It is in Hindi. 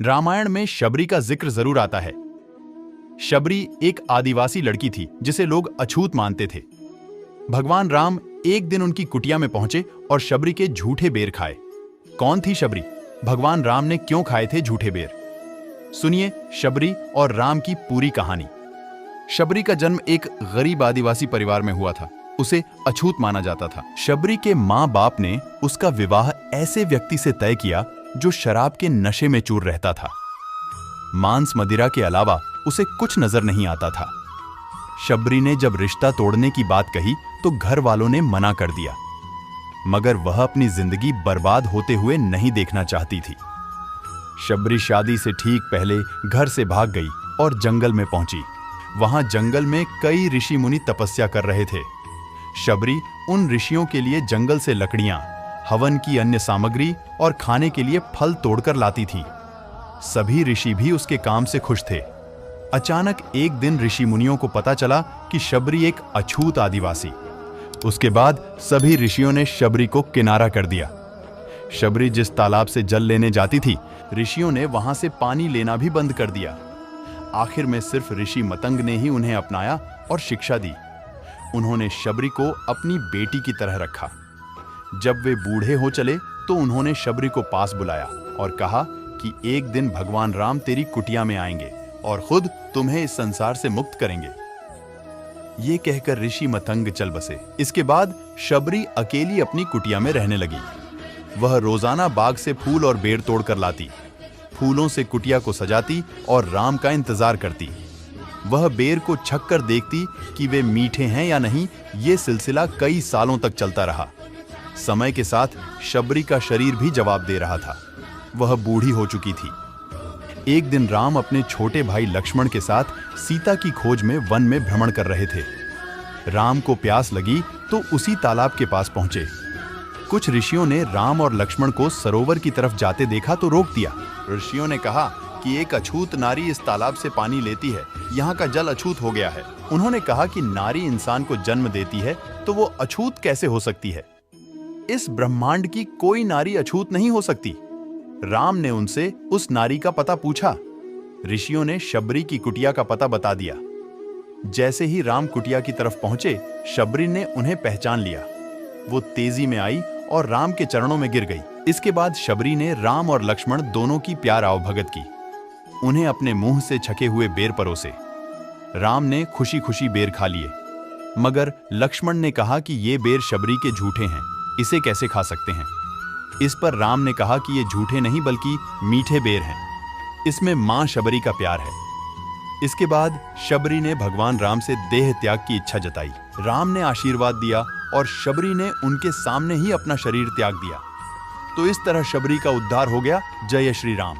रामायण में शबरी का जिक्र जरूर आता है। शबरी एक आदिवासी लड़की थी जिसे लोग अछूत मानते थे। भगवान राम एक दिन उनकी कुटिया में पहुंचे और शबरी के झूठे बेर खाए। कौन थी शबरी? भगवान राम ने क्यों खाए थे झूठे बेर? सुनिए शबरी और राम की पूरी कहानी। शबरी का जन्म एक गरीब आदिवासी परिवार में हुआ था। उसे अछूत माना जाता था। शबरी के माँ बाप ने उसका विवाह ऐसे व्यक्ति से तय किया जो शराब के नशे में चूर रहता था। मांस मदिरा के अलावा उसे कुछ नजर नहीं आता था। शबरी ने जब रिश्ता तोड़ने की बात कही तो घर वालों ने मना कर दिया, मगर वह अपनी जिंदगी बर्बाद होते हुए नहीं देखना चाहती थी। शबरी शादी से ठीक पहले घर से भाग गई और जंगल में पहुंची। वहां जंगल में कई ऋषि मुनि तपस्या कर रहे थे। शबरी उन ऋषियों के लिए जंगल से लकड़ियां, हवन की अन्य सामग्री और खाने के लिए फल तोड़कर लाती थी। सभी ऋषि भी उसके काम से खुश थे। अचानक एक दिन ऋषि मुनियों को पता चला कि शबरी एक अछूत आदिवासी। उसके बाद सभी ऋषियों ने शबरी को किनारा कर दिया। शबरी जिस तालाब से जल लेने जाती थी, ऋषियों ने वहां से पानी लेना भी बंद कर दिया। आखिर में सिर्फ ऋषि मतंग ने ही उन्हें अपनाया और शिक्षा दी। उन्होंने शबरी को अपनी बेटी की तरह रखा। जब वे बूढ़े हो चले तो उन्होंने शबरी को पास बुलाया और कहा कि एक दिन भगवान राम तेरी कुटिया में आएंगे और खुद तुम्हें इस संसार से मुक्त करेंगे। ये कहकर ऋषि मतंग चल बसे। इसके बाद शबरी अकेली अपनी कुटिया में रहने लगी। वह रोजाना बाग से फूल और बेर तोड़कर लाती, फूलों से कुटिया को सजाती और राम का इंतजार करती। वह बेर को छक कर देखती कि वे मीठे हैं या नहीं। ये सिलसिला कई सालों तक चलता रहा। समय के साथ शबरी का शरीर भी जवाब दे रहा था। वह बूढ़ी हो चुकी थी। एक दिन राम अपने छोटे भाई लक्ष्मण के साथ सीता की खोज में वन में भ्रमण कर रहे थे। राम को प्यास लगी तो उसी तालाब के पास पहुंचे। कुछ ऋषियों ने राम और लक्ष्मण को सरोवर की तरफ जाते देखा तो रोक दिया। ऋषियों ने कहा कि एक अछूत नारी इस तालाब से पानी लेती है, यहाँ का जल अछूत हो गया है। उन्होंने कहा कि नारी इंसान को जन्म देती है तो वो अछूत कैसे हो सकती है? इस ब्रह्मांड की कोई नारी अछूत नहीं हो सकती। राम ने उनसे उस नारी का पता पूछा। ऋषियों ने शबरी की कुटिया का पता बता दिया। जैसे ही राम कुटिया की तरफ पहुंचे, शबरी ने उन्हें पहचान लिया। वो तेजी में आई और राम के चरणों में गिर गई। इसके बाद शबरी ने राम और लक्ष्मण दोनों की प्यार आवभगत की। उन्हें अपने मुंह से छके हुए बेर परोसे। राम ने खुशी खुशी बेर खा लिए, मगर लक्ष्मण ने कहा कि ये बेर शबरी के झूठे हैं, इसे कैसे खा सकते हैं? इस पर राम ने कहा कि ये झूठे नहीं बल्कि मीठे बेर हैं, इसमें मां शबरी का प्यार है। इसके बाद शबरी ने भगवान राम से देह त्याग की इच्छा जताई। राम ने आशीर्वाद दिया और शबरी ने उनके सामने ही अपना शरीर त्याग दिया। तो इस तरह शबरी का उद्धार हो गया। जय श्री राम।